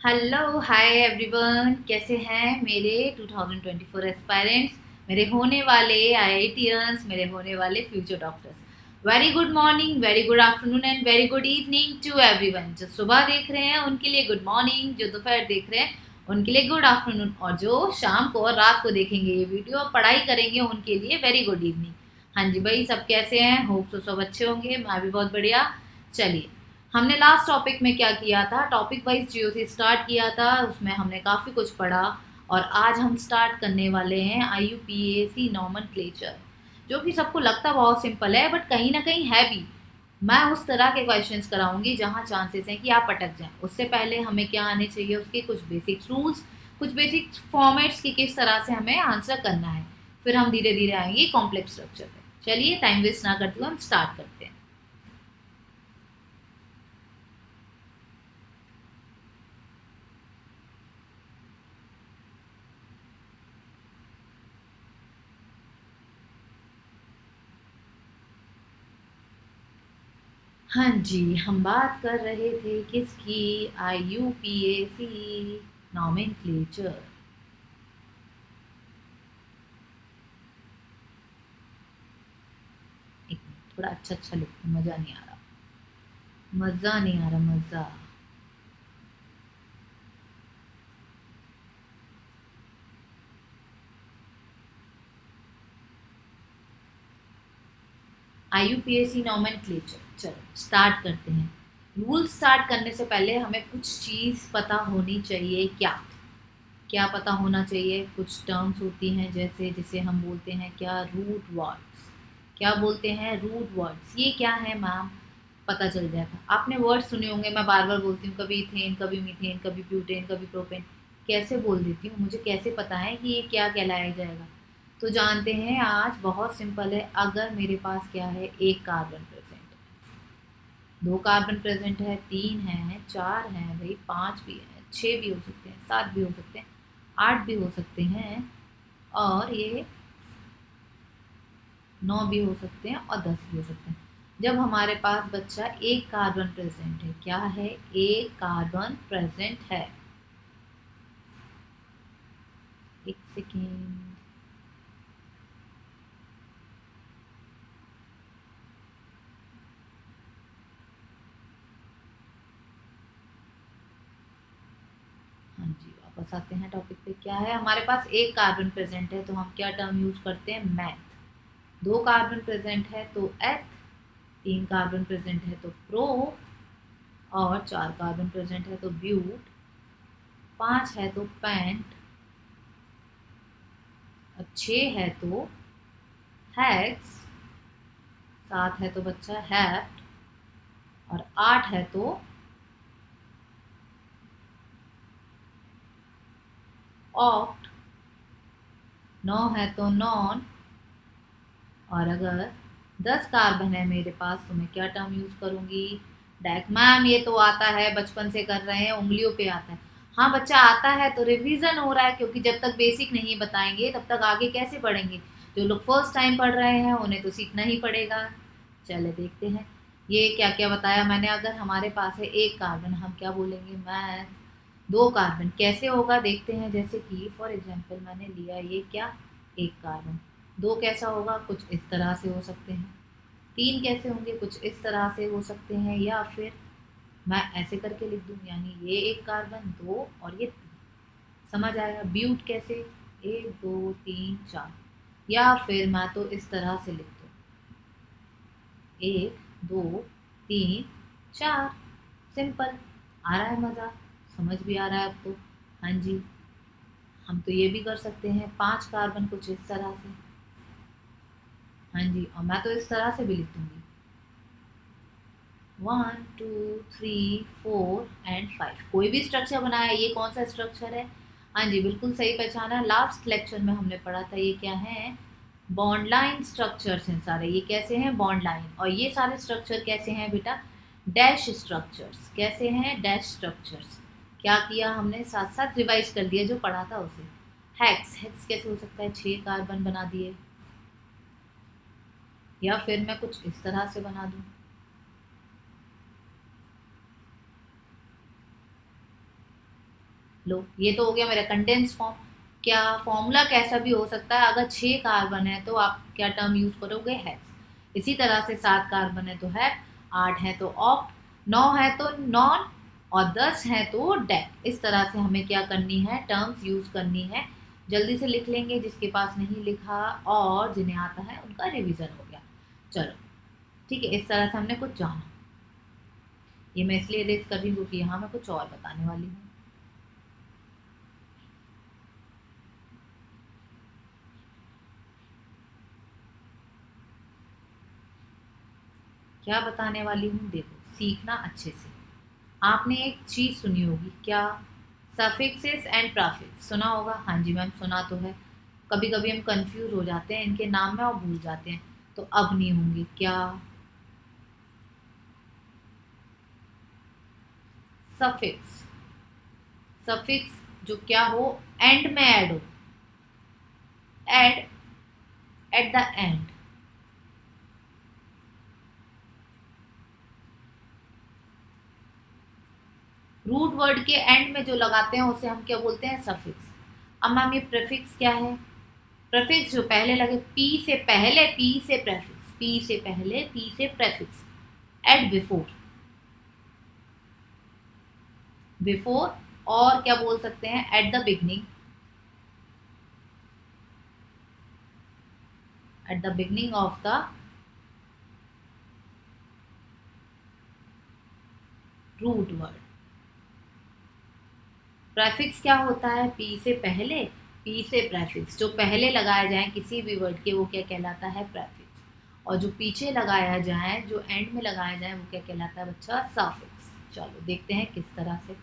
Hello hi everyone, कैसे हैं मेरे 2024 एस्पायरेंट्स, मेरे होने वाले आईआईटियंस, मेरे होने वाले future doctors. Very good morning, very good afternoon and very good evening to everyone. जो सुबह देख रहे हैं उनके लिए गुड मॉर्निंग, जो दोपहर देख रहे हैं उनके लिए गुड आफ्टरनून, और जो शाम को और रात को देखेंगे ये वीडियो और पढ़ाई करेंगे उनके लिए वेरी गुड इवनिंग। हाँ जी भाई, सब कैसे हैं? होप तो सब अच्छे होंगे, मैं भी बहुत बढ़िया। चलिए, हमने लास्ट टॉपिक में क्या किया था, टॉपिक वाइज जियो से स्टार्ट किया था, उसमें हमने काफ़ी कुछ पढ़ा। और आज हम स्टार्ट करने वाले हैं IUPAC नॉमेनक्लेचर, जो कि सबको लगता बहुत सिंपल है बट कहीं ना कहीं है भी। मैं उस तरह के क्वेश्चंस कराऊंगी जहां चांसेस हैं कि आप अटक जाएं। उससे पहले हमें क्या आने चाहिए, उसके कुछ बेसिक रूल्स, कुछ बेसिक फॉर्मेट्स की किस तरह से हमें आंसर करना है। फिर हम धीरे धीरे आएंगे कॉम्प्लेक्स स्ट्रक्चर पे। चलिए, टाइम वेस्ट ना करते हुए हम स्टार्ट करते हैं। हाँ जी, हम बात कर रहे थे किसकी? IUPAC nomenclature. एक मिनट, थोड़ा अच्छा अच्छा लिखते, मज़ा नहीं आ रहा, मज़ा नहीं आ रहा, मज़ा। IUPAC नॉमेनक्लेचर, चलो स्टार्ट करते हैं। रूल स्टार्ट करने से पहले हमें कुछ चीज़ पता होनी चाहिए। क्या क्या पता होना चाहिए? कुछ टर्म्स होती हैं, जैसे जिसे हम बोलते हैं क्या, रूट वर्ड्स। क्या बोलते हैं? Root words. ये क्या है मैम? पता चल जाएगा। आपने वर्ड सुने होंगे, मैं बार बार बोलती हूँ, कभी इथेन, कभी मीथेन, कभी ब्यूटेन, कभी प्रोपेन। कैसे बोल देती हूँ, मुझे कैसे पता है कि ये क्या कहलाया जाएगा? तो जानते हैं आज, बहुत सिंपल है। अगर मेरे पास क्या है, एक कार्बन प्रेजेंट है, दो कार्बन प्रेजेंट है, तीन है, चार है, भाई पांच भी है, छह भी हो सकते हैं, सात भी हो सकते हैं, आठ भी हो सकते हैं, और ये नौ भी हो सकते हैं, और 10 भी हो सकते हैं। जब हमारे पास बच्चा एक कार्बन प्रेजेंट है, क्या है? एक कार्बन प्रेजेंट है। एक सेकेंड। हाँ जी, वापस आते हैं टॉपिक पे। क्या है हमारे पास? एक कार्बन प्रेजेंट है, तो हम क्या टर्म यूज करते हैं? मैथ। दो कार्बन प्रेजेंट है तो एथ, तीन कार्बन प्रेजेंट है तो प्रो, और चार कार्बन प्रेजेंट है तो ब्यूट, पांच है तो पेंट, और छः है तो हेक्स, सात है तो बच्चा हेप्ट, और आठ है तो ऑक्ट, नौ है तो नॉन, और अगर 10 कार्बन है मेरे पास तो मैं क्या टर्म यूज करूंगी? डैक। मैम ये तो आता है, बचपन से कर रहे हैं, उंगलियों पे आता है। हाँ बच्चा, आता है तो रिवीजन हो रहा है, क्योंकि जब तक बेसिक नहीं बताएंगे तब तक आगे कैसे पढ़ेंगे? जो लोग फर्स्ट टाइम पढ़ रहे हैं उन्हें तो सीखना ही पड़ेगा। चले देखते हैं ये क्या क्या बताया मैंने। अगर हमारे पास है एक कार्बन, हम क्या बोलेंगे? मैथ। दो कार्बन कैसे होगा देखते हैं। जैसे कि फॉर एग्जांपल मैंने लिया ये क्या, एक कार्बन। दो कैसा होगा? कुछ इस तरह से हो सकते हैं। तीन कैसे होंगे? कुछ इस तरह से हो सकते हैं, या फिर मैं ऐसे करके लिख दूं, यानी ये एक कार्बन, दो, और ये तीन। समझ आया? ब्यूट कैसे? एक दो तीन चार। या फिर मैं तो इस तरह से लिख दूं, एक दो तीन चार। सिंपल। आ रहा है मज़ा? समझ भी आ रहा है अब तो? हाँ जी। हम तो ये भी कर सकते हैं, पांच कार्बन कुछ इस तरह से। हाँ जी, और मैं तो इस तरह से भी लिख दूंगी, one two three four and five. कोई भी स्ट्रक्चर बनाया, ये कौन सा स्ट्रक्चर है? हाँ जी, बिल्कुल सही पहचाना। लास्ट लेक्चर में हमने पढ़ा था, ये क्या है? बॉन्ड लाइन स्ट्रक्चर्स हैं सारे। ये कैसे हैं? Bond line. और ये सारे स्ट्रक्चर कैसे हैं बेटा? Dash structures. कैसे हैं? Dash structures. क्या किया हमने? साथ साथ रिवाइज कर दिया जो पढ़ा था उसे। हेक्स। हेक्स कैसे हो सकता है? छह कार्बन बना दिए। या फिर मैं कुछ इस तरह से बना दूं, लो, ये तो हो गया मेरा कंडेंस फॉर्म। क्या फॉर्मूला कैसा भी हो सकता है, अगर 6 कार्बन है तो आप क्या टर्म यूज करोगे, हेक्स। इसी तरह से 7 कार्बन है तो हेप, 8 है तो ऑक्ट, 9 है तो नॉन, और 10 है तो डेक। इस तरह से हमें क्या करनी है, टर्म्स यूज करनी है। जल्दी से लिख लेंगे जिसके पास नहीं लिखा, और जिन्हें आता है उनका रिवीजन हो गया। चलो ठीक है, इस तरह से हमने कुछ जाना। ये मैं इसलिए रेस कर रही हूँ क्योंकि यहाँ मैं कुछ और बताने वाली हूँ। क्या बताने वाली हूँ, देखो सीखना अच्छे से। आपने एक चीज सुनी होगी, क्या, सफिक्सेस एंड प्राफिक्स सुना होगा। हाँ जी मैम, सुना तो है। कभी कभी हम कंफ्यूज हो जाते हैं इनके नाम में और भूल जाते हैं, तो अब नहीं होंगे। क्या, सफिक्स, सफिक्स जो क्या हो, एंड में ऐड हो, add, at the end. Root word के एंड में जो लगाते हैं उसे हम क्या बोलते हैं, सफिक्स। अब मैम ये प्रेफिक्स क्या है, प्रेफिक्स जो पहले लगे, पी से पहले, पी से प्रेफिक्स, पी से पहले, पी से प्रेफिक्स, एट बिफोर, बिफोर, और क्या बोल सकते हैं, at the beginning, at the beginning of the root word. Prefix क्या होता है, पी से पहले, पी से प्रेफिक्स, जो पहले लगाए जाए किसी भी वर्ड के वो क्या कहलाता है, प्रेफिक्स। और जो पीछे लगाया जाए, जो एंड में लगाया जाए, वो क्या कहलाता है बच्चा, सफिक्स। चलो देखते हैं किस तरह से।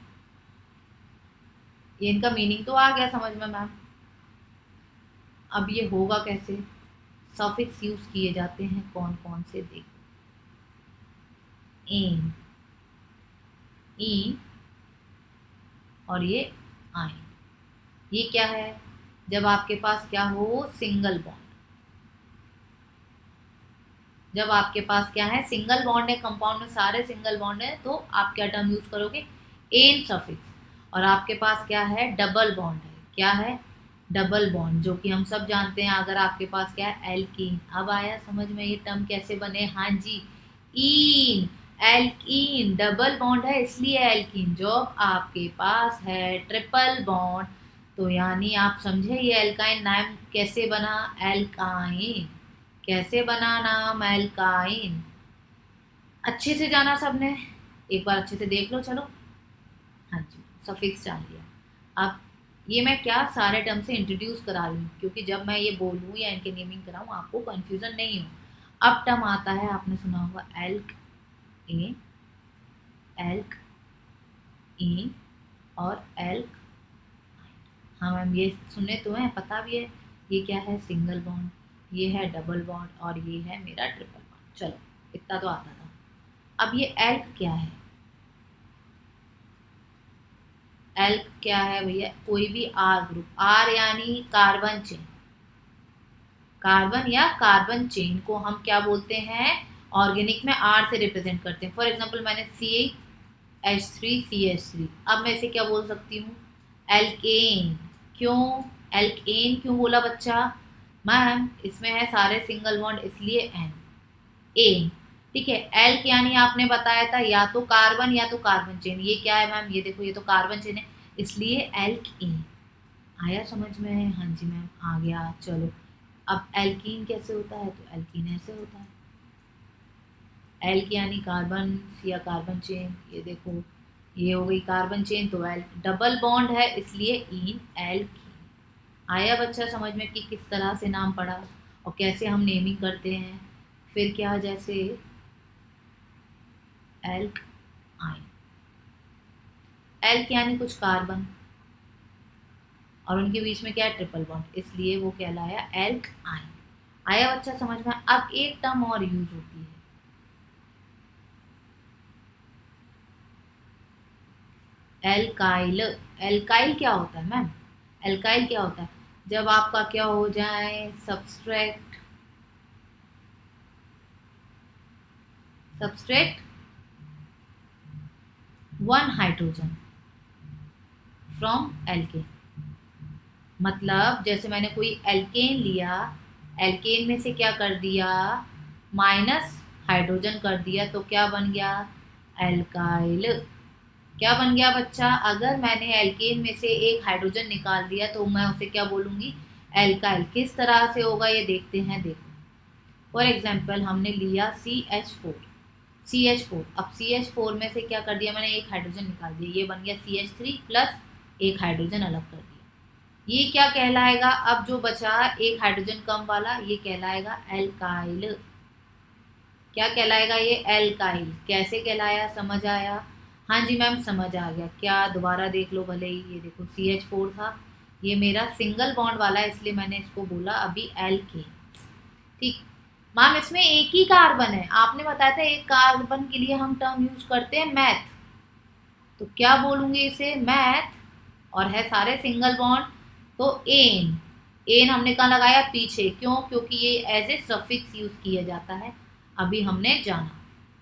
ये इनका मीनिंग तो आ गया समझ में मैम। अब ये होगा कैसे, सफिक्स यूज किए जाते हैं कौन कौन से, देखो, इन, इन, और ये आइन। ये क्या है, जब आपके पास क्या हो, सिंगल बॉन्ड, जब आपके पास क्या है, सिंगल बॉन्ड है, कंपाउंड में सारे सिंगल बॉन्ड है, तो आप क्या टर्म यूज करोगे, एन सफिक्स। और आपके पास क्या है, डबल बॉन्ड है, क्या है, डबल बॉन्ड, जो कि हम सब जानते हैं। अगर आपके पास क्या है, एल्कीन। अब आया समझ में ये टर्म कैसे बने, हाँ जी, ईन, एल्कीन, डबल बॉन्ड है इसलिए एल्कीन। जब आपके पास है ट्रिपल बॉन्ड, तो यानी आप समझे ये एल्काइन नाम कैसे बना, एल्काइन, कैसे बना नाम, एल्काइन। अच्छे से जाना सबने, एक बार अच्छे से देख लो। चलो, हाँ जी, सफिक्स जान लिया। अब ये मैं क्या सारे टर्म से इंट्रोड्यूस करा रही हूँ, क्योंकि जब मैं ये बोलूँ या इनके नेमिंग कराऊँ आपको कंफ्यूजन नहीं हो। अब टर्म आता है, आपने सुना होगा एल्क, ए, एल्क, ई, और एल्क। हाँ मैम, ये सुने तो हैं, पता भी है। ये क्या है, सिंगल बॉन्ड, ये है डबल बॉन्ड, और ये है मेरा ट्रिपल बॉन्ड। चलो इतना तो आता था। अब ये एल्क क्या है, एल्क क्या है भैया, कोई भी आर ग्रुप, आर यानी कार्बन चेन, कार्बन या कार्बन चेन को हम क्या बोलते हैं, ऑर्गेनिक में आर से रिप्रेजेंट करते हैं। फॉर एग्जांपल मैंने CH3CH3, अब मैं इसे क्या बोल सकती हूँ, एल्केन। क्यों, एल्केन क्यों बोला बच्चा, मैम इसमें है सारे सिंगल बॉन्ड इसलिए एन, एन। ठीक है, एल्क यानी आपने बताया था या तो कार्बन या तो कार्बन चेन। ये क्या है मैम, ये देखो ये तो कार्बन चेन है, इसलिए एल्क एन। आया समझ में, हाँ जी मैम आ गया। चलो, अब एल्कीन कैसे होता है, तो एल्कीन ऐसे होता है, एल्क यानी कार्बन या कार्बन चेन। ये देखो ये हो गई कार्बन चेन, तो एल्क, डबल बॉन्ड है इसलिए इन एल्कीन। आया बच्चा समझ में कि किस तरह से नाम पड़ा और कैसे हम नेमिंग करते हैं। फिर क्या, जैसे एल्क आइन, एल्क यानी कुछ कार्बन और उनके बीच में क्या है, ट्रिपल बॉन्ड, इसलिए वो कहलाया एल्क आइन। आया बच्चा समझ में। अब एक टर्म और यूज होती है, एल्काइल। एल्काइल क्या होता है मैम, एल्काइल क्या होता है, जब आपका क्या हो जाए, substrate, substrate 1 hydrogen from alkane. मतलब जैसे मैंने कोई एल्केन लिया, एल्केन में से क्या कर दिया, माइनस हाइड्रोजन कर दिया, तो क्या बन गया, एल्काइल। क्या बन गया बच्चा, अगर मैंने एल्केन में से एक हाइड्रोजन निकाल दिया तो मैं उसे क्या बोलूंगी, एल्काइल। किस तरह से होगा ये देखते हैं। देखो फॉर एग्जाम्पल हमने लिया CH4, CH4। अब CH4 में से क्या कर दिया मैंने, एक हाइड्रोजन निकाल दिया, ये बन गया CH3 प्लस एक हाइड्रोजन अलग कर दिया। ये क्या कहलाएगा, अब जो बचा एक हाइड्रोजन कम वाला, ये कहलाएगा एल्काइल। क्या कहलाएगा ये, एल्काइल। कैसे कहलाया, समझ आया। हाँ जी मैम समझ आ गया। क्या, दोबारा देख लो भले ही। ये देखो CH4 था, ये मेरा सिंगल बॉन्ड वाला है, इसलिए मैंने इसको बोला अभी एल्केन। ठीक मैम, इसमें एक ही कार्बन है, आपने बताया था एक कार्बन के लिए हम टर्म यूज करते हैं मैथ, तो क्या बोलूंगी इसे, मैथ। और है सारे सिंगल बॉन्ड, तो एन। एन हमने कहाँ लगाया, पीछे। क्यों, क्योंकि ये एज ए सफिक्स यूज किया जाता है, अभी हमने जाना।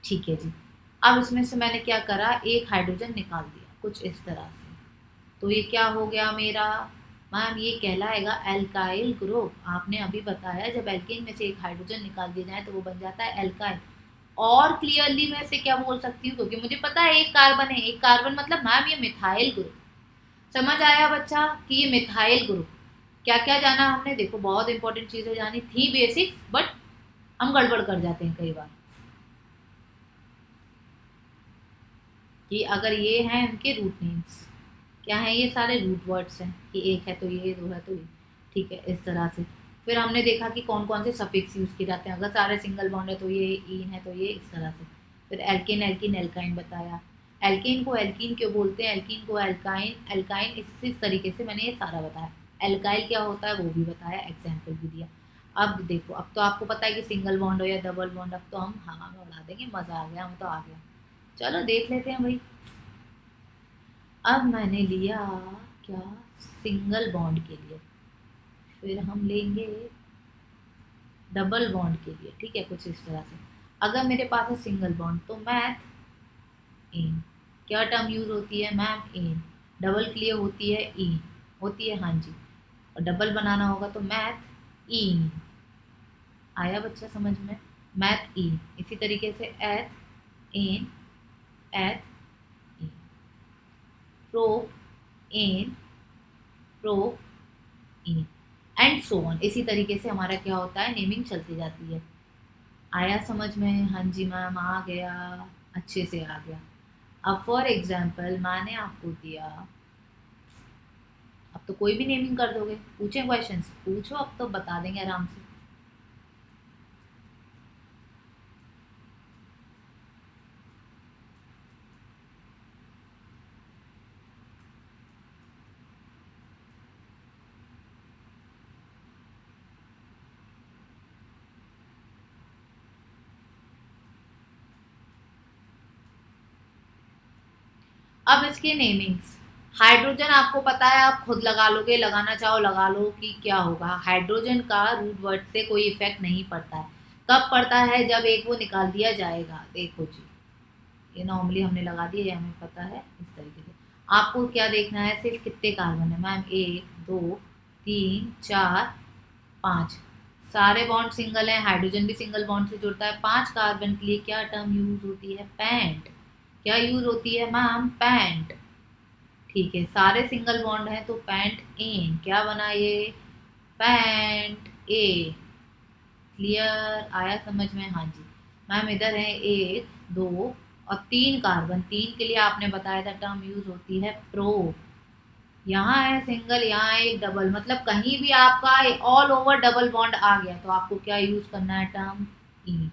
ठीक है जी। अब इसमें से मैंने क्या करा, एक हाइड्रोजन निकाल दिया कुछ इस तरह से, तो ये क्या हो गया मेरा, मैम ये कहलाएगा एल्काइल ग्रुप। आपने अभी बताया जब एल्केन में से एक हाइड्रोजन निकाल दिया जाए तो वो बन जाता है एल्काइल। और क्लियरली मैं इसे क्या बोल सकती हूँ, क्योंकि मुझे पता है एक कार्बन है, एक कार्बन मतलब मैम ये मिथाइल ग्रुप। समझ आया बच्चा कि ये मिथाइल ग्रुप। क्या क्या जाना हमने, देखो बहुत इंपॉर्टेंट चीजें जानी थी बेसिक्स, बट हम गड़बड़ कर जाते हैं कई बार, कि अगर ये हैं उनके रूट नेम्स, क्या है, ये सारे रूट वर्ड्स हैं, कि एक है तो ये, दो है तो ये। ठीक है, इस तरह से। फिर हमने देखा कि कौन कौन से सफिक्स यूज किए जाते हैं, अगर सारे सिंगल बॉन्ड है तो ये, ईन है तो ये, इस तरह से। फिर एल्केन, एल्कीन, एल्काइन बताया। एल्केन को एल्कीन क्यों बोलते हैं, एल्कीन को एल्काइन, एल्काइन इस तरीके से मैंने ये सारा बताया। एल्काइल क्या होता है वो भी बताया, एग्जाम्पल भी दिया। अब देखो, अब तो आपको पता है कि सिंगल बॉन्ड हो या डबल बॉन्ड, अब तो हम हाँ में उड़ा देंगे, मजा आ गया, हमें तो आ गया। चलो देख लेते हैं भाई। अब मैंने लिया क्या, सिंगल बॉन्ड के लिए, फिर हम लेंगे डबल बॉन्ड के लिए। ठीक है, कुछ इस तरह से। अगर मेरे पास है सिंगल बॉन्ड तो मैथ इन। क्या टर्म यूज होती है मैम, इन। डबल के लिए होती है इन, होती है हाँ जी। और डबल बनाना होगा तो मैथ इन। आया बच्चा समझ में, मैथ इन। इसी तरीके से ethyne, ethyne, propyne, propyne, and so on. इसी तरीके से हमारा क्या होता है, नेमिंग चलती जाती है। आया समझ में, हाँ जी मैम आ गया, अच्छे से आ गया। अब फॉर एग्जाम्पल मैंने आपको दिया, अब तो कोई भी नेमिंग कर दोगे, पूछे क्वेश्चंस पूछो, अब तो बता देंगे आराम से। अब इसके नेमिंग्स, हाइड्रोजन आपको पता है, आप खुद लगा लोगे, लगाना चाहो लगा लो कि क्या होगा। हाइड्रोजन का रूट वर्ड से कोई इफेक्ट नहीं पड़ता है। कब पड़ता है, जब एक वो निकाल दिया जाएगा। देखो जी, ये नॉर्मली हमने लगा दिया, ये हमें पता है। इस तरीके से आपको क्या देखना है, सिर्फ कितने कार्बन है मैम, 1 2 3 4 5। सारे बॉन्ड सिंगल हैं, हाइड्रोजन भी सिंगल बॉन्ड से जुड़ता है। 5 कार्बन के लिए क्या टर्म यूज होती है, पैंट। क्या यूज होती है मैम, पैंट। ठीक है, सारे सिंगल बॉन्ड हैं तो पैंट एन। क्या बना ये, पैंट ए। क्लियर, आया समझ में, हाँ जी मैम। इधर है 1 2 और 3 कार्बन, 3 के लिए आपने बताया था टर्म यूज होती है प्रो। यहाँ है सिंगल, यहाँ है एक डबल, मतलब कहीं भी आपका ऑल ओवर डबल बॉन्ड आ गया तो आपको क्या यूज करना है, टर्म इन।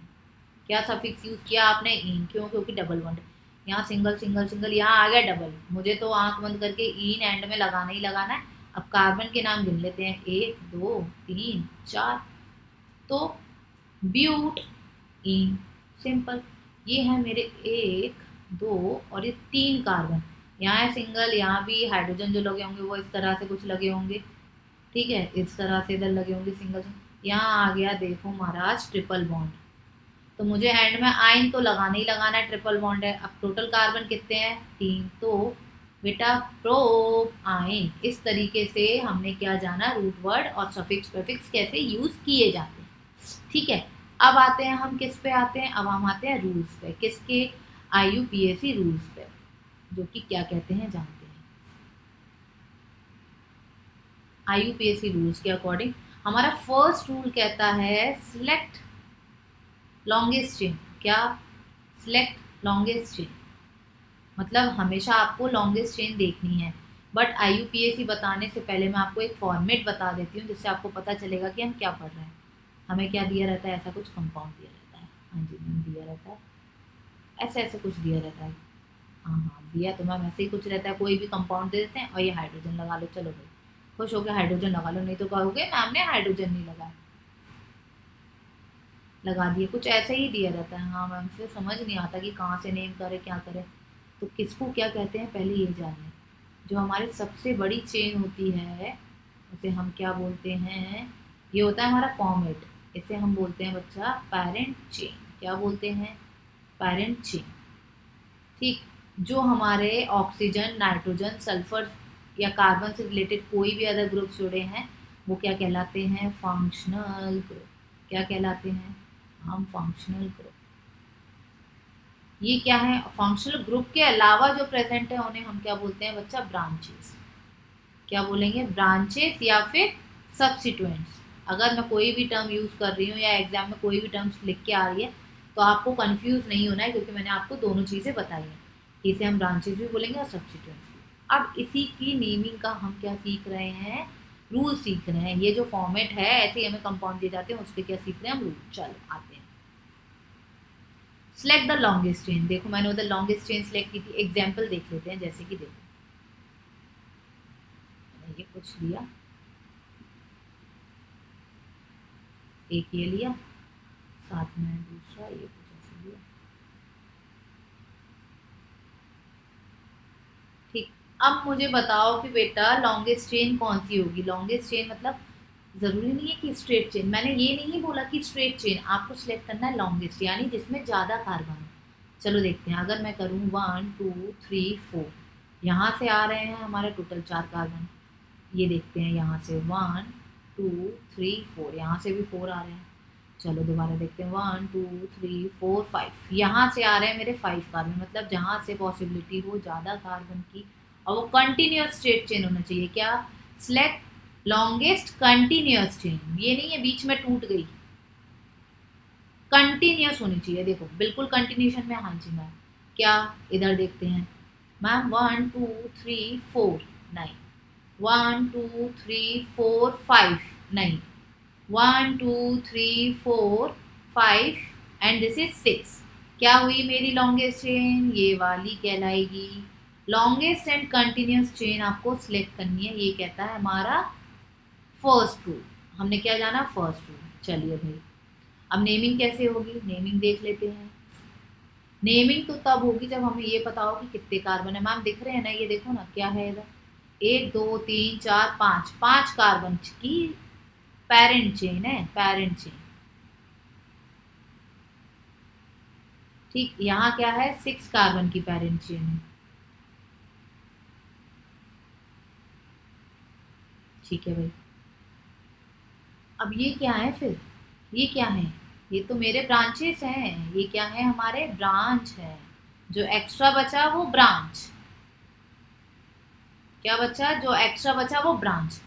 क्या सफिक्स यूज किया आपने, इन। क्यों, क्योंकि डबल बॉन्ड। यहाँ सिंगल सिंगल सिंगल, यहाँ आ गया डबल, मुझे तो आंख बंद करके इन एंड में लगाना ही लगाना है। अब कार्बन के नाम गिन लेते हैं, 1 2 3 4। तो ब्यूट इन, सिंपल। ये है मेरे 1 2 और ये 3 कार्बन। यहाँ है सिंगल, यहाँ भी हाइड्रोजन जो लगे होंगे वो इस तरह से कुछ लगे होंगे। ठीक है, इस तरह से इधर लगे होंगे सिंगल। यहाँ आ गया देखो महाराज ट्रिपल बॉन्ड, तो मुझे एंड में आइन तो लगाना ही लगाना है, ट्रिपल बॉन्ड है। अब टोटल कार्बन कितने हैं, 3, तो बेटा प्रोप आइन, इस तरीके से हमने क्या जाना, रूट वर्ड और सफिक्स प्रीफिक्स कैसे यूज किए जाते हैं। ठीक है, अब आते हैं हम किस पे आते हैं, अब हम आते हैं रूल्स पे, किसके, IUPAC रूल्स पे, जो कि क्या कहते हैं जानते हैं। IUPAC रूल्स के अकॉर्डिंग हमारा फर्स्ट रूल कहता है सिलेक्ट लॉन्गेस्ट चेन। क्या, सिलेक्ट लॉन्गेस्ट चेन, मतलब हमेशा आपको लॉन्गेस्ट चेन देखनी है। बट IUPAC बताने से पहले मैं आपको एक फॉर्मेट बता देती हूँ जिससे आपको पता चलेगा कि हम क्या पढ़ रहे हैं। हमें क्या दिया रहता है, ऐसा कुछ कंपाउंड दिया रहता है, हाँ जी मैम दिया रहता है, ऐसे ऐसे कुछ दिया रहता है, हाँ हाँ दिया तो मैम ऐसे ही कुछ रहता है, कोई भी कंपाउंड दे देते हैं और ये हाइड्रोजन लगा लो, चलो भाई खुश हो गया, हाइड्रोजन लगा लो, नहीं तो कहोगे मैम ने हाइड्रोजन नहीं लगाया, लगा दिए, कुछ ऐसे ही दिया रहता है। हाँ मैम से समझ नहीं आता कि कहाँ से नेम करे क्या करे, तो किसको क्या कहते हैं पहले ये जान लें। जो हमारी सबसे बड़ी चेन होती है उसे हम क्या बोलते हैं, ये होता है हमारा फॉर्मेट, इसे हम बोलते हैं बच्चा पेरेंट चेन। क्या बोलते हैं, पेरेंट चेन। ठीक, जो हमारे ऑक्सीजन नाइट्रोजन सल्फर या कार्बन से रिलेटेड कोई भी अदर ग्रुप जुड़े हैं वो क्या कहलाते हैं, फंक्शनल ग्रुप। क्या कहलाते हैं, हम फंक्शनल ग्रुप। ये क्या है, फंक्शनल ग्रुप के अलावा जो प्रेजेंट है उन्हें हम क्या बोलते हैं बच्चा, ब्रांचेस। क्या बोलेंगे, ब्रांचेस या फिर सब्सिट्यूएंट्स। अगर मैं कोई भी टर्म यूज कर रही हूँ या एग्जाम में कोई भी टर्म्स लिख के आ रही है तो आपको कंफ्यूज नहीं होना है, क्योंकि मैंने आपको दोनों चीजें बताई हैं, इसे हम ब्रांचेस भी बोलेंगे और सब्सिट्यूएंट्स भी। अब इसी की नेमिंग का हम क्या सीख रहे हैं, रूल सीख रहे हैं। ये जो फॉर्मेट है ऐसे ही हमें कंपाउंड दिए जाते हैं, उस पर क्या सीख रहे हैं हम, रूल। चलो आते हैं, सिलेक्ट द लॉन्गेस्ट चेन। देखो मैंने उधर लॉन्गेस्ट चेन सिलेक्ट की थी, एग्जाम्पल देख लेते हैं, जैसे कि देखो मैंने ये कुछ लिया, एक ये लिया, साथ में दूसरा ये कुछ ऐसे लिया। ठीक, अब मुझे बताओ कि बेटा लॉन्गेस्ट चेन कौन सी होगी। लॉन्गेस्ट चेन मतलब जरूरी नहीं है कि स्ट्रेट चेन, मैंने ये नहीं बोला कि स्ट्रेट चेन, आपको सिलेक्ट करना है लॉन्गेस्ट, यानी जिसमें ज़्यादा कार्बन हो। चलो देखते हैं, अगर मैं करूँ 1 2 3 4, यहाँ से आ रहे हैं हमारे टोटल 4 कार्बन, ये देखते हैं यहाँ से 1 2 3 4, यहाँ से भी 4 आ रहे हैं। चलो दोबारा देखते हैं, 1 2 3 4 5, यहाँ से आ रहे हैं मेरे 5 कार्बन, मतलब जहाँ से पॉसिबिलिटी हो ज़्यादा कार्बन की और वो कंटिन्यूस स्ट्रेट चेन होना चाहिए। क्या, सिलेक्ट लॉन्गेस्ट कंटिन्यूस चेन, ये नहीं है बीच में टूट गई, कंटिन्यूस होनी चाहिए। देखो बिल्कुल कंटिन्यूशन में, हाँ जी मैम। क्या, इधर देखते हैं मैम, 1 2 3 4 नहीं, 1 2 3 4 5 नहीं, 1 2 3 4 5 एंड दिस इज 6। क्या हुई मेरी लॉन्गेस्ट चेन, ये वाली कहलाएगी। लॉन्गेस्ट एंड कंटिन्यूस चेन आपको सिलेक्ट करनी है, ये कहता है हमारा फर्स्ट रूल। हमने क्या जाना, फर्स्ट रूल। चलिए भाई, अब नेमिंग कैसे होगी, नेमिंग देख लेते हैं। नेमिंग तो तब होगी जब हमें ये पता हो कि कितने कार्बन है। मैम दिख रहे हैं ना, ये देखो ना क्या है इधर, 1 2 3 4 5, 5 कार्बन की पेरेंट चेन है, पेरेंट चेन। ठीक, यहाँ क्या है, 6 कार्बन की पेरेंट चेन है। ठीक है भाई, अब ये क्या है फिर, ये क्या है, ये तो मेरे ब्रांचेस हैं, ये क्या है, हमारे ब्रांच है। जो एक्स्ट्रा बचा वो ब्रांच, क्या बचा, जो एक्स्ट्रा बचा वो ब्रांच।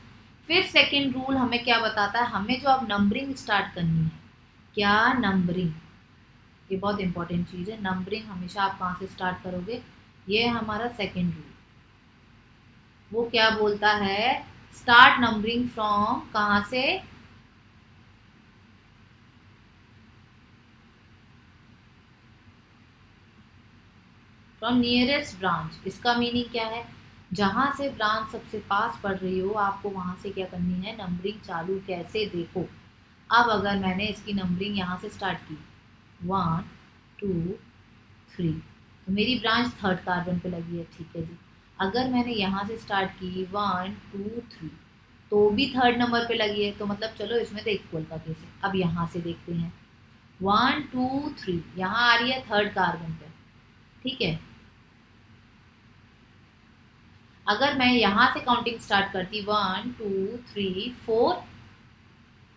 फिर सेकंड रूल हमें क्या बताता है, हमें जो अब नंबरिंग स्टार्ट करनी है, क्या, नंबरिंग। ये बहुत इंपॉर्टेंट चीज़ है, नंबरिंग हमेशा आप कहाँ से स्टार्ट करोगे, ये है हमारा सेकंड रूल। वो क्या बोलता है, स्टार्ट नंबरिंग फ्रॉम, कहाँ से, फ्रॉम नियरेस्ट ब्रांच। इसका मीनिंग क्या है, जहाँ से ब्रांच सबसे पास पड़ रही हो आपको वहाँ से क्या करनी है, नंबरिंग चालू। कैसे, देखो अब अगर मैंने इसकी नंबरिंग यहाँ से स्टार्ट की 1 2 3, तो मेरी ब्रांच थर्ड कार्बन पे लगी है। ठीक है जी, अगर मैंने यहाँ से स्टार्ट की 1 2 3 तो भी थर्ड नंबर पे लगी है, तो मतलब चलो इसमें तो इक्वल का केस है। अब यहाँ से देखते हैं 1 2 3, यहाँ आ रही है थर्ड कार्बन पे। ठीक है, अगर मैं यहाँ से काउंटिंग स्टार्ट करती 1 2 3 4,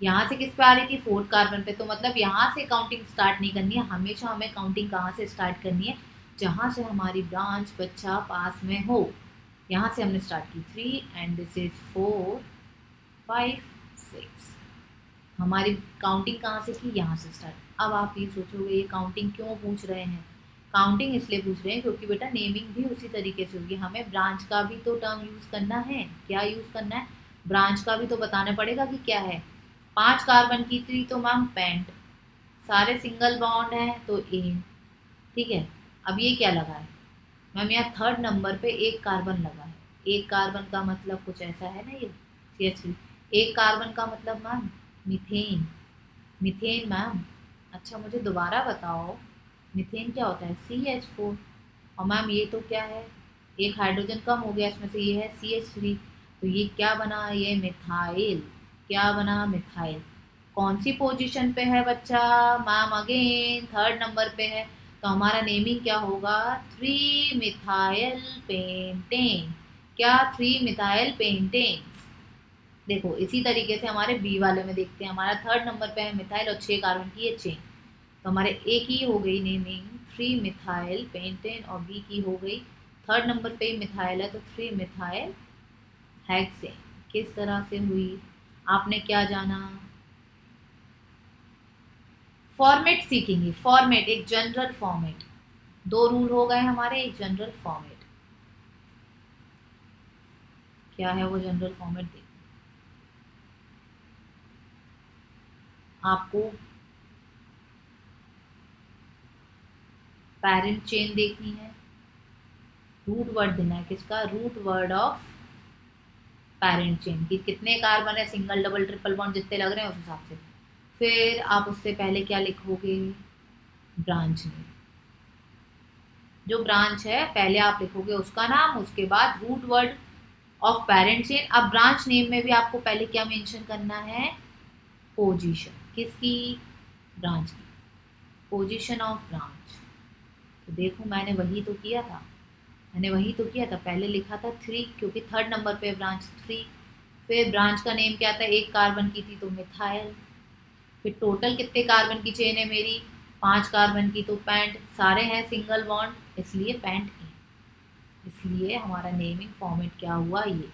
यहाँ से किस पे आ रही थी, 4th कार्बन पे, तो मतलब यहाँ से काउंटिंग स्टार्ट नहीं करनी है, हमेशा हमें काउंटिंग कहाँ से स्टार्ट करनी है, जहाँ से हमारी ब्रांच बच्चा पास में हो। यहाँ से हमने स्टार्ट की 3 एंड दिस इज 4 5 6, हमारी काउंटिंग कहाँ से की, यहाँ से स्टार्ट। अब आप ये सोचोगे ये काउंटिंग क्यों पूछ रहे हैं, काउंटिंग इसलिए पूछ रहे हैं क्योंकि बेटा नेमिंग भी उसी तरीके से होगी, हमें ब्रांच का भी तो टर्म यूज़ करना है। क्या यूज़ करना है, ब्रांच का भी तो बताना पड़ेगा कि क्या है। 5 कार्बन की थी तो मैम पेंट, सारे सिंगल बॉन्ड हैं तो एन, ठीक है। अब ये क्या लगा है मैम, यहाँ 3rd नंबर पे एक कार्बन लगा है, एक कार्बन का मतलब कुछ ऐसा है ना, ये CH3, एक कार्बन का मतलब मैम मीथेन, मीथेन मैम। अच्छा मुझे दोबारा बताओ मीथेन क्या होता है, CH4, और मैम ये तो क्या है, एक हाइड्रोजन कम हो गया इसमें से, ये है CH3, तो ये क्या बना, ये मिथाइल, क्या बना, मिथाइल। कौन सी पोजीशन पे है बच्चा, मैम अगेन 3rd नंबर पे है, तो हमारा नेमिंग क्या होगा, 3 मिथाइल पेंटेन। क्या, 3 मिथाइल पेंटेन। देखो इसी तरीके से हमारे बी वाले में देखते हैं, हमारा 3rd नंबर पे है मिथाइल और 6 कार्बन की ये चेन, तो हमारे ए की हो गई नेमिंग 3 मिथाइल पेंटेन, और बी की हो गई 3rd नंबर पे ही मिथाइल है तो 3 मिथाइल हेक्सेन। किस तरह से हुई, आपने क्या जाना, फॉर्मेट सीखेंगे, फॉर्मेट एक जनरल फॉर्मेट, 2 रूल हो गए हमारे, एक जनरल फॉर्मेट, क्या है वो जनरल फॉर्मेट, देखो आपको पेरेंट चेन देखनी है, रूट वर्ड देना है, किसका, root word of parent chain की, कितने कार्बन है, सिंगल डबल ट्रिपल बॉन्ड जितने लग रहे हैं उस हिसाब से। फिर आप उससे पहले क्या लिखोगे, ब्रांच नेम, जो ब्रांच है पहले आप लिखोगे उसका नाम, उसके बाद root word of parent chain. अब ब्रांच नेम में भी आपको पहले क्या मेंशन करना है, पोजीशन, किसकी, ब्रांच की, पोजीशन ऑफ ब्रांच। तो देखो मैंने वही तो किया था, मैंने वही तो किया था, पहले लिखा था 3 क्योंकि 3rd नंबर पे ब्रांच 3, फिर ब्रांच का नेम क्या था, एक कार्बन की थी तो मिथाइल, फिर टोटल कितने कार्बन की चेन है मेरी, 5 कार्बन की, तो पेंट, सारे हैं सिंगल बॉन्ड इसलिए पेंट है, इसलिए हमारा नेमिंग फॉर्मेट क्या हुआ ये,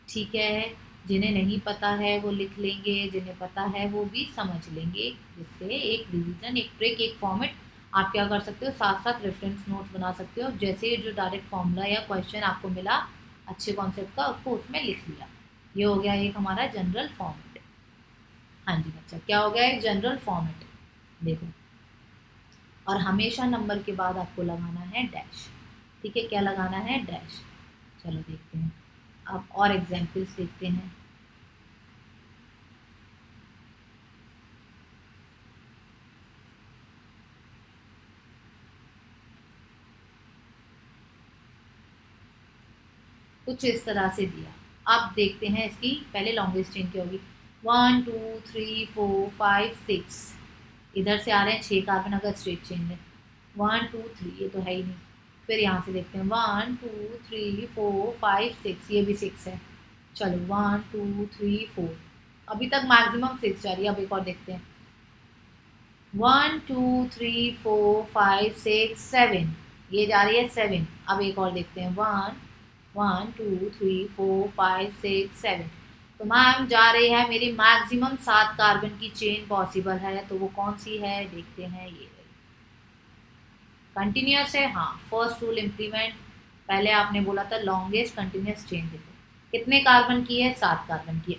ठीक है। जिन्हें नहीं पता है वो लिख लेंगे, जिन्हें पता है वो भी समझ लेंगे, जिससे एक रिवीजन, एक ट्रिक, एक फॉर्मेट आप क्या कर सकते हो, साथ साथ रेफरेंस नोट्स बना सकते हो, जैसे जो डायरेक्ट फॉर्मूला या क्वेश्चन आपको मिला अच्छे कॉन्सेप्ट का उसको उसमें लिख लिया। ये हो गया एक हमारा जनरल फॉर्मेट। हाँ जी बच्चा, क्या हो गया, एक जनरल फॉर्मेट, देखो। और हमेशा नंबर के बाद आपको लगाना है डैश, ठीक है, क्या लगाना है, डैश। चलो देखते हैं, अब और एग्जाम्पल्स देखते हैं। कुछ इस तरह से दिया, अब देखते हैं इसकी पहले लॉन्गेस्ट चेन क्या होगी, 1 2 3 4 5 6, इधर से आ रहे हैं 6 कार्बन अगर स्ट्रेट चेन में, 1 2 3, ये तो है ही नहीं। फिर यहाँ से देखते हैं 1 2 3 4 5 6, ये भी 6 है। चलो 1 2 3 4, अभी तक मैक्सिमम 6 जा रही है, अब एक और देखते हैं 1 2 3 4 5 6 7, ये जा रही है 7, अब एक और देखते हैं 1 1 2 3 4 5 6 7, तो मैम जा रही है मेरी मैक्सिमम 7 कार्बन की चेन पॉसिबल है, तो वो कौन सी है, देखते हैं, ये कंटिन्यूस है, हाँ, फर्स्ट रूल इम्प्लीमेंट, पहले आपने बोला था लॉन्गेस्ट कंटिन्यूस चेन, देखो कितने कार्बन की है, 7 कार्बन की है।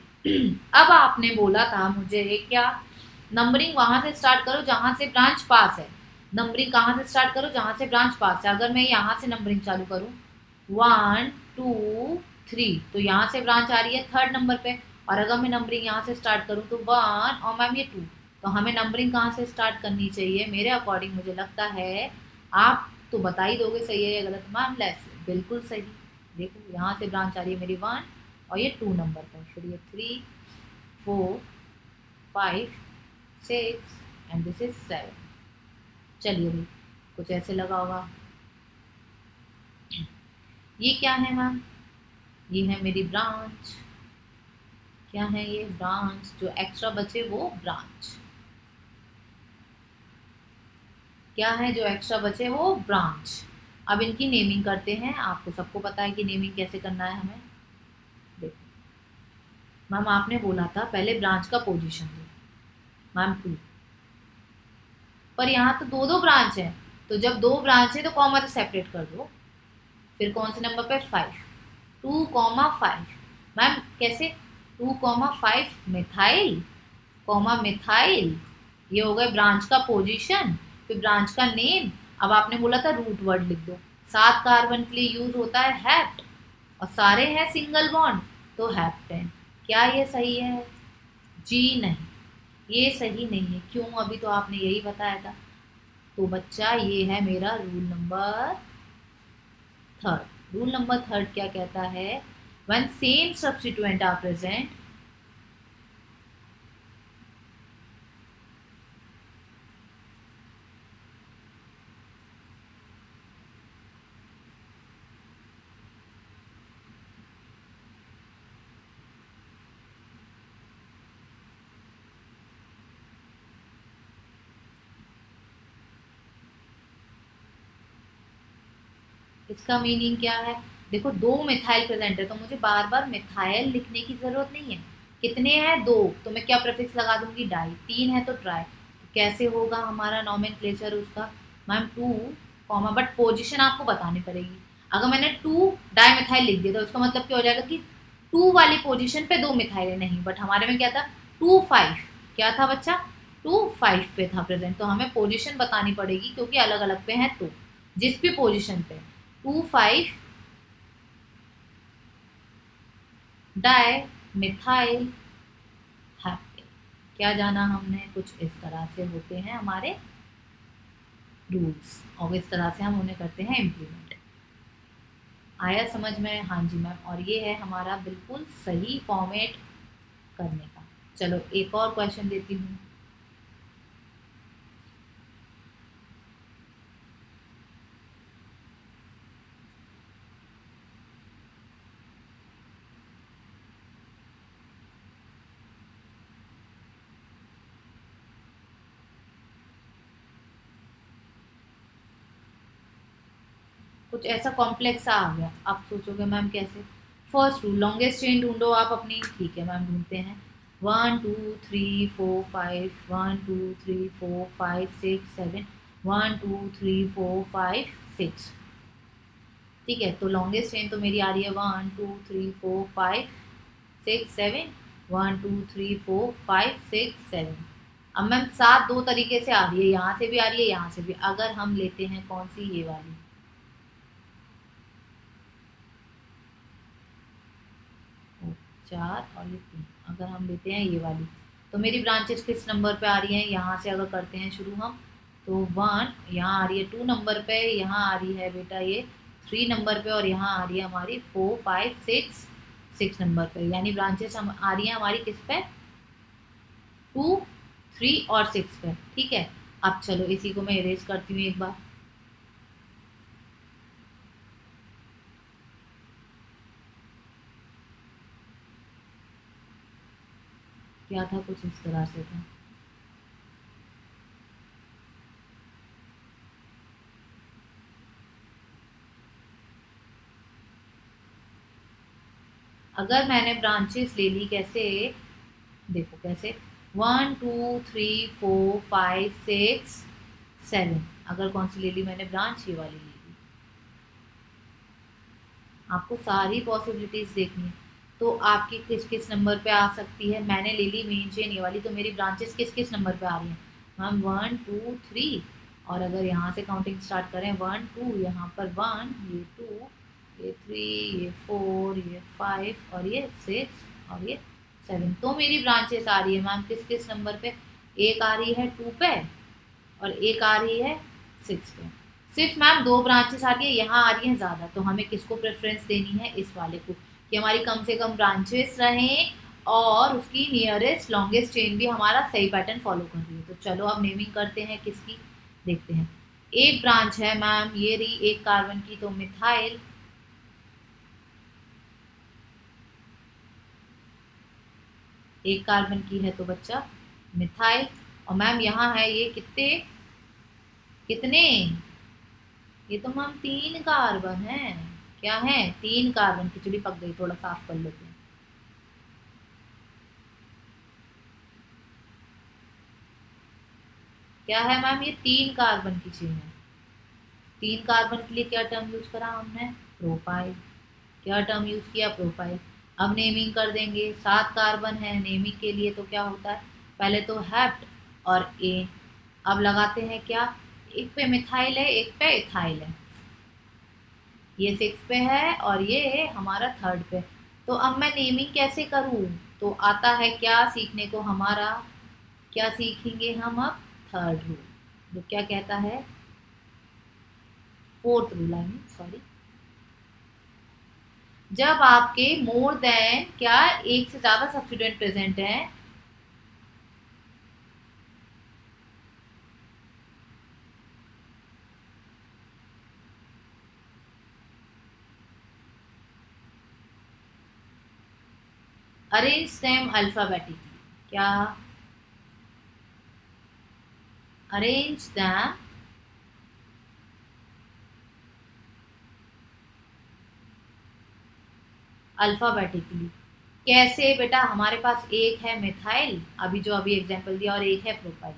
अब आपने बोला था मुझे क्या, नंबरिंग वहां से स्टार्ट करो जहां से ब्रांच पास है, नंबरिंग कहाँ से स्टार्ट करो, जहां से ब्रांच पास है। अगर मैं यहाँ से नंबरिंग चालू करूँ 1 2 3, तो यहाँ से ब्रांच आ रही है 3rd नंबर पे, और अगर मैं नंबरिंग यहाँ से स्टार्ट करूँ तो 1 और मैम ये 2, तो हमें नंबरिंग कहाँ से स्टार्ट करनी चाहिए, मेरे अकॉर्डिंग मुझे लगता है आप तो बता ही दोगे सही है या गलत, मैम लेस, बिल्कुल सही। देखो यहाँ से ब्रांच आ रही है मेरी 1 और ये 2 नंबर पर, फिर ये 3 4 5 6 एंड दिस इज 7। चलिए भाई कुछ ऐसे लगा होगा, ये क्या है मैम, ये है मेरी ब्रांच। क्या है ये? ब्रांच। जो एक्स्ट्रा बचे वो ब्रांच। क्या है जो एक्स्ट्रा बचे? वो ब्रांच। अब इनकी नेमिंग करते हैं। आपको सबको पता है कि नेमिंग कैसे करना है हमें। देखो मैम, आपने बोला था पहले ब्रांच का पोजीशन दो, मैम 2, पर यहाँ तो दो दो ब्रांच है, तो जब दो ब्रांच है तो कॉमा से सेपरेट कर दो। फिर कौन से नंबर पे? 5। 2,5। मैम कैसे? 2,5 मिथाइल कॉमा मिथाइल, ये हो गए ब्रांच का पोजीशन। फिर ब्रांच का नेम। अब आपने बोला था रूट वर्ड लिख दो। 7 कार्बन के लिए यूज होता है हैप्ट, और सारे हैं सिंगल बॉन्ड, तो हैप्टेन। क्या ये सही है? जी नहीं, ये सही नहीं है। क्यों? अभी तो आपने यही बताया था। तो बच्चा ये है मेरा rule number third. Rule number third क्या कहता है? When same substituent are present, इसका मीनिंग क्या है? देखो दो मिथाइल प्रेजेंट है तो मुझे बार बार मिथाइल लिखने की जरूरत नहीं है। कितने हैं? दो, तो मैं क्या प्रीफिक्स लगा दूंगी? डाई। तीन है तो ट्राई। तो कैसे होगा हमारा नॉमेनक्लेचर उसका? मैम 2 कॉमा, बट पोजीशन आपको बतानी पड़ेगी। अगर मैंने 2 डाई मिथाइल लिख दिया तो उसका मतलब क्या हो जाएगा कि 2 वाली पोजीशन पे दो मिथाइल नहीं, बट हमारे में क्या था? 2,5। क्या था बच्चा? 2,5 पे था प्रेजेंट, तो हमें पोजीशन बतानी पड़ेगी क्योंकि अलग अलग पे है। तो जिस भी पोजीशन पे 2,5 डाई मिथाइल हैप्टेन। क्या जाना हमने? कुछ इस तरह से होते हैं हमारे रूल्स, और इस तरह से हम उन्हें करते हैं इम्प्लीमेंट। आया समझ में? हाँ जी मैम। और ये है हमारा बिल्कुल सही फॉर्मेट करने का। चलो एक और क्वेश्चन देती हूँ। कुछ ऐसा कॉम्प्लेक्स सा आ गया, आप सोचोगे मैम कैसे? फर्स्ट रूल, लॉन्गेस्ट चेन ढूंढो आप अपनी। ठीक है मैम, ढूंढते हैं। 1 2 3 4 5, 1 2 3 4 5 6 7, 1 2 3 4 5 6। ठीक है, तो लॉन्गेस्ट चेन तो मेरी आ रही है 1 2 3 4 5 6 7, 1 2 3 4 5 6 7। अब मैम 7 दो तरीके से आ रही है, यहाँ से भी आ रही है, यहाँ से भी। अगर हम लेते हैं कौन सी? ये वाली। 4 और ये 3। अगर हम लेते हैं ये वाली, तो मेरी ब्रांचेस किस नंबर पे आ रही हैं? यहाँ से अगर करते हैं शुरू हम, तो 1 यहाँ आ रही है 2 नंबर पे, यहाँ आ रही है बेटा ये 3 नंबर पे, और यहाँ आ रही है हमारी 4 5 6 6 नंबर पे। यानी ब्रांचेस हम आ रही हैं हमारी किस पे? 2 3 और 6 पे। ठीक है, अब चलो इसी को मैं इरेज करती हूँ एक बार। क्या था? कुछ इस तरह से था। अगर मैंने ब्रांचेस ले ली कैसे? देखो कैसे, 1 2 3 4 5 6 7। अगर कौन सी ले ली मैंने ब्रांच? ये वाली ले ली। आपको सारी पॉसिबिलिटीज देखनी है, तो आपकी किस किस नंबर पे आ सकती है? मैंने ले ली मेन चेन ये वाली, तो मेरी ब्रांचेस किस किस नंबर पे आ रही हैं? मैम 1 2 3, और अगर यहाँ से काउंटिंग स्टार्ट करें 1 2, यहाँ पर 1, ये 2, ये 3, ये 4, ये 5, और ये 6, और ये 7। तो मेरी ब्रांचेस आ रही है मैम किस किस नंबर पे? एक आ रही है 2 पे, और एक आ रही है 6 पे। सिर्फ मैम दो ब्रांचेस आ रही है, यहाँ आ रही हैं ज़्यादा, तो हमें किसको प्रेफरेंस देनी है? इस वाले को, कि हमारी कम से कम ब्रांचेस रहें और उसकी नियरेस्ट लॉन्गेस्ट चेन भी हमारा सही पैटर्न फॉलो कर रही है। तो चलो अब नेमिंग करते हैं किसकी, देखते हैं। एक ब्रांच है मैम ये रही एक कार्बन की, तो मिथाइल एक कार्बन की है तो बच्चा मिथाइल। और मैम यहाँ है ये कितने कितने, ये तो मैम 3 कार्बन है। क्या है? 3 कार्बन। खिचड़ी पक गई, थोड़ा साफ कर लेते हैं। क्या है मैम? ये 3 कार्बन की चेन है। 3 कार्बन के लिए क्या टर्म यूज करा हमने? प्रोपाइल। क्या टर्म यूज किया? प्रोपाइल। अब नेमिंग कर देंगे। 7 कार्बन है, नेमिंग के लिए तो क्या होता है? पहले तो हेप्ट और एन। अब लगाते हैं क्या? एक पे मिथाइल है, एक पे इथाइल है। ये 6 पे है और ये हमारा 3rd पे। तो अब मैं नेमिंग कैसे करूँ? तो आता है क्या सीखने को हमारा? क्या सीखेंगे हम अब? 3rd रूल, जो क्या कहता है? 4th rule, I mean sorry. जब आपके मोर देन क्या एक से ज्यादा सब्स्टिट्यूएंट प्रेजेंट है, अरेंज देम अल्फाबेटिकली। क्या? Arrange them alphabetically. कैसे बेटा? हमारे पास एक है मिथाइल, अभी जो अभी एग्जांपल दिया, और एक है प्रोपाइल।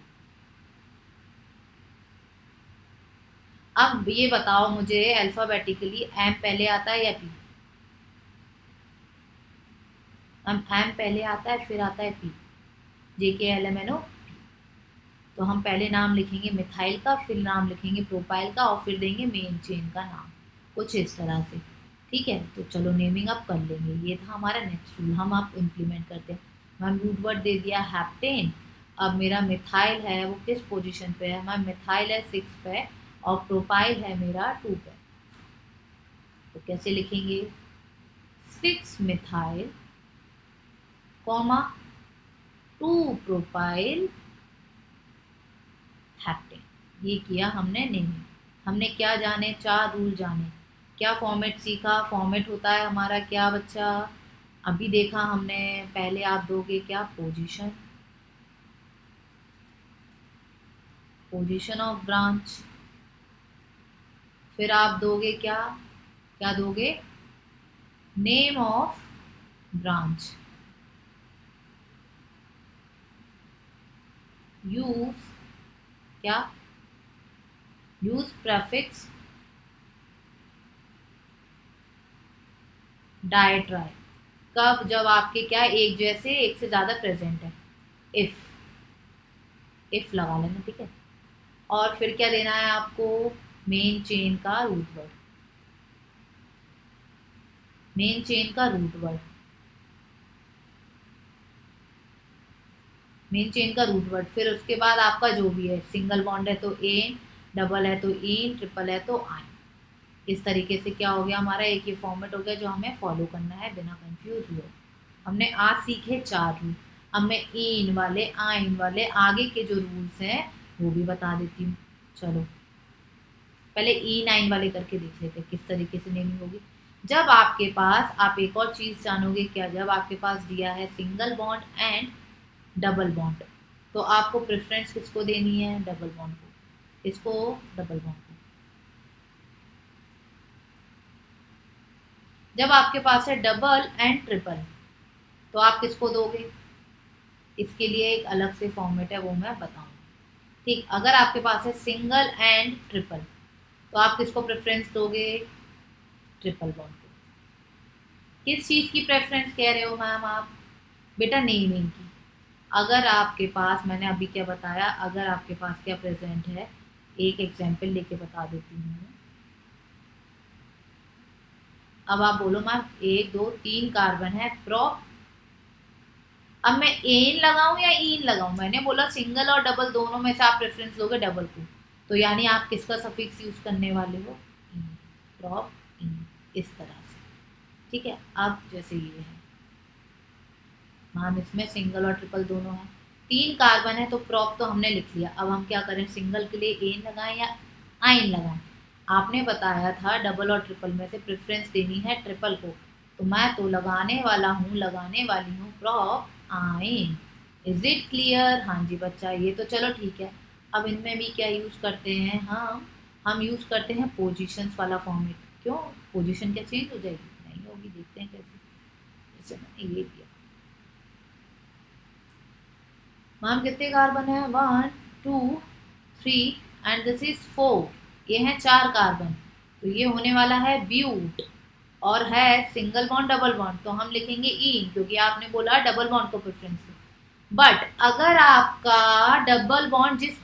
अब ये बताओ मुझे, अल्फाबेटिकली एम पहले आता है या पी? हम एम पहले आता है, फिर आता है पी। जे के एल एम एन ओ। तो हम पहले नाम लिखेंगे मिथाइल का, फिर नाम लिखेंगे प्रोपाइल का, और फिर देंगे मेन चेन का नाम, कुछ इस तरह से। ठीक है, तो चलो नेमिंग अब कर लेंगे। ये था हमारा नेक्स्ट रूल, हम आप इम्प्लीमेंट करते हैं। मैम रूट वर्ड दे दिया हैप्टेन। अब मेरा मिथाइल है वो किस पोजीशन पे है? मैम मिथाइल है 6 पे और प्रोपाइल है मेरा 2 पे। तो कैसे लिखेंगे? 6 मिथाइल कॉमा 2 प्रोपाइल हैप्टेन। ये किया हमने नेमिंग। हमने क्या जाने? 4 रूल जाने। क्या फॉर्मेट सीखा? फॉर्मेट होता है हमारा क्या बच्चा? अभी देखा हमने। पहले आप दोगे क्या? Position, position of branch. फिर आप दोगे क्या? क्या दोगे? Name of branch. यूज क्या? Use prefix di tri. कब? जब आपके क्या एक जैसे एक से ज्यादा प्रेजेंट है। इफ लगा लेना, ठीक है। और फिर क्या देना है आपको? मेन चेन का रूट वर्ड। मेन चेन का रूट वर्ड। मेन चेन का रूट वर्ड। फिर उसके बाद आपका जो भी है, सिंगल बॉन्ड है तो एन, डबल है तो इन, ट्रिपल है तो आइन। इस तरीके से क्या हो गया हमारा? एक ये फॉर्मेट हो गया जो हमें फॉलो करना है बिना कंफ्यूज हुए। हमने आज सीखे 4 रूल। अब मैं इन वाले आइन वाले आगे के जो रूल्स हैं वो भी बता देती हूँ। चलो पहले ई 9 वाले करके देख लेते हैं किस तरीके से नेमिंग होगी। जब आपके पास, आप एक और चीज जानोगे क्या? जब आपके पास दिया है single bond and double bond, तो आपको प्रेफरेंस किसको देनी है? डबल बॉन्ड को। किसको? डबल बॉन्ड को। जब आपके पास है डबल एंड ट्रिपल, तो आप किसको दोगे? इसके लिए एक अलग से फॉर्मेट है, वो मैं बताऊंगी। ठीक, अगर आपके पास है सिंगल एंड ट्रिपल, तो आप किसको प्रेफरेंस दोगे? ट्रिपल बॉन्ड को। किस चीज़ की प्रेफरेंस कह रहे हो मैम आप? बेटा नेमिंग की। अगर आपके पास, मैंने अभी क्या बताया, अगर आपके पास क्या प्रेजेंट है, एक एग्जाम्पल लेके बता देती हूँ। अब आप बोलो मैम 1 2 3 कार्बन है प्रोप। अब मैं एन लगाऊं या इन लगाऊं? मैंने बोला सिंगल और डबल दोनों में से आप प्रेफरेंस दोगे डबल को, तो यानी आप किसका सफिक्स यूज करने वाले हो? इन, प्रॉप इन, इस तरह से। ठीक है, अब जैसे ये है मैम, इसमें सिंगल और ट्रिपल दोनों है। 3 कार्बन है तो प्रॉप तो हमने लिख लिया। अब हम क्या करें? सिंगल के लिए एन लगाएं या आइन लगाएं? आपने बताया था डबल और ट्रिपल में से प्रेफरेंस देनी है ट्रिपल को, तो मैं तो लगाने वाला हूँ, लगाने वाली हूँ प्रॉप आइन। Is it clear? हाँ जी बच्चा, ये तो चलो ठीक है। अब इनमें भी क्या यूज करते हैं हम यूज करते हैं पोजीशंस वाला फॉर्मेट। क्यों? पोजीशन क्या चेंज हो जाएगी? नहीं होगी, देखते हैं कैसे। जैसे मैंने ये किया, मैम कितने कार्बन है? 1 2 3 एंड दिस इज 4। ये है 4 कार्बन, तो ये होने वाला है ब्यूट। और है सिंगल बॉन्ड डबल बॉन्ड, तो हम लिखेंगे इन, क्योंकि आपने बोला डबल बॉन्ड को प्रेफरेंस दो। बट अगर आपका डबल बॉन्ड जिस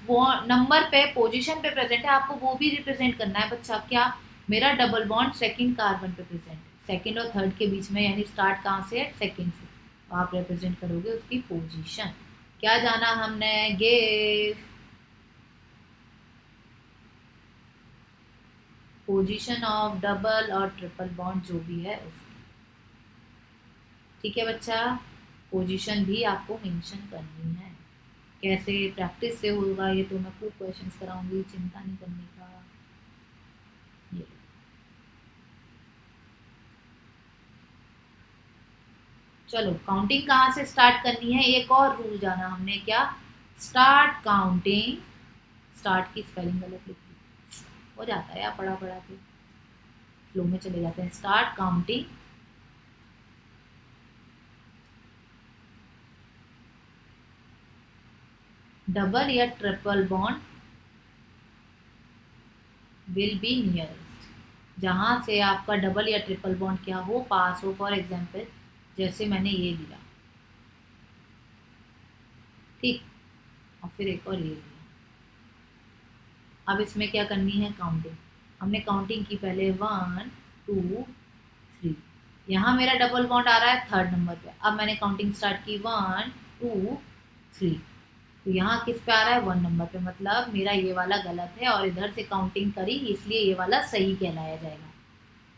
नंबर पे पोजीशन पे प्रेजेंट है, आपको वो भी रिप्रेजेंट करना है बच्चा। क्या? मेरा डबल बॉन्ड सेकंड कार्बन पे प्रेजेंट है, सेकंड और थर्ड के बीच में, यानी स्टार्ट कहाँ से है? सेकंड से। तो आप रिप्रेजेंट करोगे उसकी पोजीशन। क्या जाना हमने? गिव पोजीशन ऑफ डबल और ट्रिपल बॉन्ड जो भी है उसकी। ठीक है बच्चा, पोजीशन भी आपको मेंशन करनी है। कैसे? प्रैक्टिस से होगा ये, तो मैं खूब क्वेश्चंस कराऊंगी, चिंता नहीं करने का। ये चलो, काउंटिंग कहाँ से स्टार्ट करनी है? एक और रूल जाना हमने। क्या? Start counting. स्टार्ट की स्पेलिंग गलत लिख दी, हो जाता है यार, पढ़ा पढ़ा के फ्लो में चले जाते हैं। स्टार्ट काउंटिंग डबल या triple bond will be nearest. जहाँ से आपका डबल या ट्रिपल बॉन्ड क्या हो? पास हो। फॉर एग्जाम्पल जैसे मैंने ये लिया, ठीक, और फिर एक और ये लिया। अब इसमें क्या करनी है? काउंटिंग। हमने काउंटिंग की पहले 1 2 3। यहाँ मेरा डबल बॉन्ड आ रहा है थर्ड नंबर पे। अब मैंने काउंटिंग स्टार्ट की 1 2 3, तो यहाँ किस पे आ रहा है? 1 नंबर पे। मतलब मेरा ये वाला गलत है, और इधर से काउंटिंग करी इसलिए ये वाला सही कहलाया जाएगा।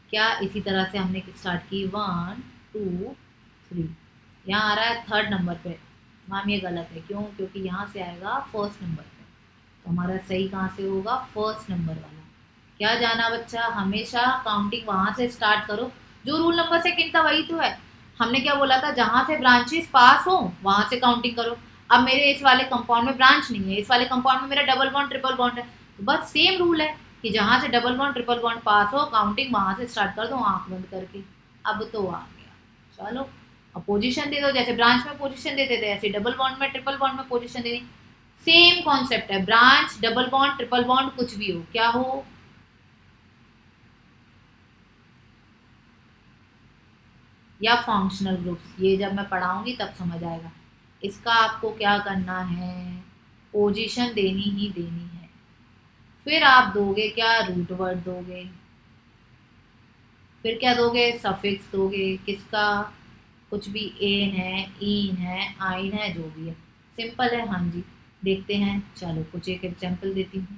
क्या? इसी तरह से हमने स्टार्ट की 1 2 3, यहाँ आ रहा है थर्ड नंबर पे। मैम ये गलत है, क्यों? क्योंकि यहाँ से आएगा फर्स्ट नंबर पे, तो हमारा सही कहाँ से होगा? फर्स्ट नंबर वाला। क्या जाना बच्चा? हमेशा काउंटिंग वहां से स्टार्ट करो। जो रूल नंबर सेकंड था वही तो है। हमने क्या बोला था? जहां से ब्रांचेस पास हो वहां से काउंटिंग करो। अब मेरे इस वाले कंपाउंड में ब्रांच नहीं है, इस वाले कंपाउंड में मेरा डबल बॉन्ड ट्रिपल बॉन्ड है, तो बस सेम रूल है कि जहां से डबल बॉन्ड ट्रिपल बॉन्ड पास हो, काउंटिंग वहां से स्टार्ट कर दो आंख बंद करके। अब तो आ गया। चलो, अब पोजीशन दे दो। जैसे ब्रांच में पोजीशन देते थे, ऐसे डबल बॉन्ड में ट्रिपल बॉन्ड में पोजीशन देनी। सेम कॉन्सेप्ट है। Branch, double bond, triple bond, कुछ भी हो, क्या हो? या फंक्शनल ग्रुप्स। ये जब मैं पढ़ाऊंगी तब समझ आएगा। इसका आपको क्या करना है? पोजीशन देनी ही देनी है। फिर आप दोगे क्या? रूट वर्ड दोगे। फिर क्या दोगे? सफिक्स दोगे। किसका? कुछ भी, एन है, इन है, आइन है, जो भी है। सिंपल है। हाँ जी, देखते हैं। चलो कुछ एक एग्जाम्पल देती हूँ।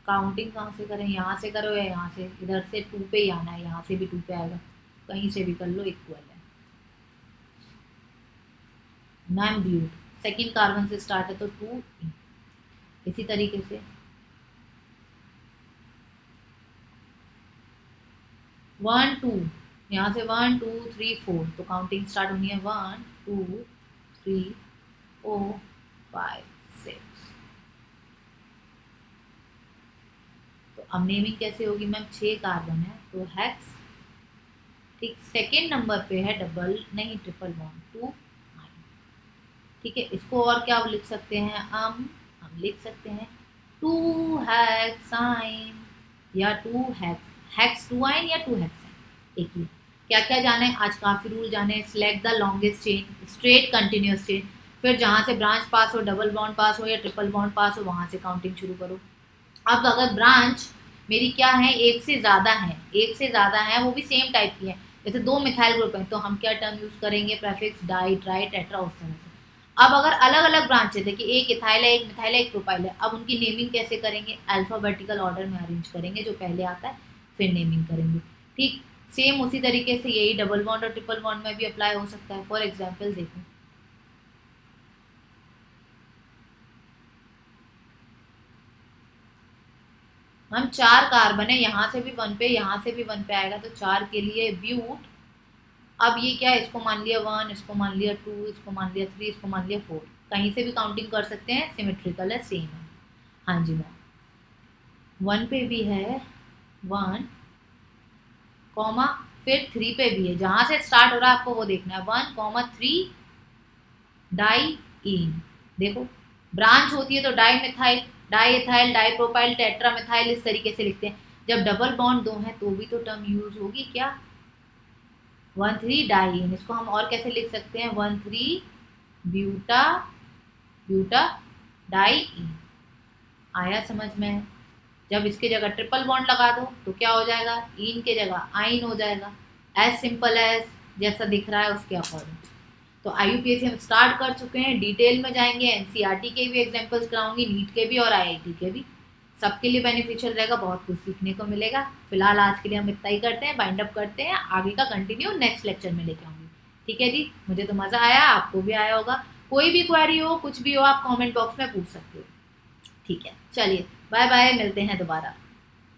काउंटिंग कहाँ से करें? यहाँ से करो या यहाँ से? इधर से 2 पे ही आना है, यहाँ से भी 2 पे आएगा, कहीं से भी कर लो, इक्वल है। नॉन ब्यूट, सेकेंड कार्बन से स्टार्ट है तो 2। इसी तरीके से 1 2, यहाँ से 1 2 3 4, तो काउंटिंग स्टार्ट होनी है 1 2 3 4 5 6। तो अब नेमिंग कैसे होगी मैम? 6 कार्बन है तो हेक्स, ठीक। सेकेंड नंबर पे है डबल नहीं ट्रिपल बॉन्ड 2। ठीक है, इसको और क्या लिख सकते हैं? हम लिख सकते हैं 2 हेक्साइन या 2 हेक्स 2 आइन या 2 हेक्साइन, एक ही। क्या क्या जाने? आज काफी रूल जाने। Select the longest chain, straight continuous chain. फिर जहां से ब्रांच पास हो, डबल बॉन्ड पास हो या ट्रिपल बॉन्ड पास हो, वहां से काउंटिंग शुरू करो। अब अगर ब्रांच मेरी क्या है? एक से ज़्यादा है, एक से ज़्यादा है, वो भी सेम टाइप की है, जैसे 2 मिथाइल ग्रुप है, तो हम क्या टर्म यूज़ करेंगे? प्रेफिक्स डाई, ट्राई, टेट्रा, उस तरह से। अब अगर अलग अलग ब्रांचेज है कि एक इथाइल है, एक मिथाइल है, एक प्रोपाइल है, अब उनकी नेमिंग कैसे करेंगे? अल्फाबेटिकल ऑर्डर में अरेंज करेंगे, जो पहले आता है फिर नेमिंग करेंगे। ठीक, सेम उसी तरीके से यही डबल बॉन्ड और ट्रिपल बॉन्ड में भी अप्लाई हो सकता है। फॉर एग्जाम्पल देखो, हम 4 कार्बन है, यहाँ से भी 1 पे, यहाँ से भी 1 पे आएगा, तो 4 के लिए ब्यूट अब ये क्या है, इसको मान लिया 1, इसको मान लिया 2, इसको मान लिया 3, इसको मान लिया 4, कहीं से भी काउंटिंग कर सकते हैं, सिमेट्रिकल है, सेम है। हाँ जी मैम, 1 पे भी है 1, कॉमा फिर 3 पे भी है, जहां से स्टार्ट हो रहा है आपको वो देखना है, 1, 3 डाई इन। देखो ब्रांच होती है तो di methyl, di ethyl, di propyl, tetra methyl, इस तरीके से लिखते हैं। जब डबल बॉन्ड दो हैं तो भी तो टर्म यूज होगी क्या, 1,3-डाई। इसको हम और कैसे लिख सकते हैं, 1,3-ब्यूटा ब्यूटा डाई इन। आया समझ में। जब इसके जगह ट्रिपल बॉन्ड लगा दो तो क्या हो जाएगा, इन के जगह आइन हो जाएगा, एज सिंपल एज जैसा दिख रहा है उसके अकॉर्डिंग। तो IUPAC हम स्टार्ट कर चुके हैं, डिटेल में जाएंगे, NCERT के भी एग्जाम्पल्स कराऊंगी, नीट के भी और IIT के भी, सबके लिए बेनिफिशियल रहेगा, बहुत कुछ सीखने को मिलेगा। फिलहाल आज के लिए हम इतना ही करते हैं, बाइंड अप करते हैं, आगे का कंटिन्यू नेक्स्ट लेक्चर में लेके आऊंगी। ठीक है जी, मुझे तो मज़ा आया, आपको भी आया होगा। कोई भी क्वेरी हो, कुछ भी हो, आप कॉमेंट बॉक्स में पूछ सकते हो। ठीक है, चलिए बाय बाय, मिलते हैं दोबारा।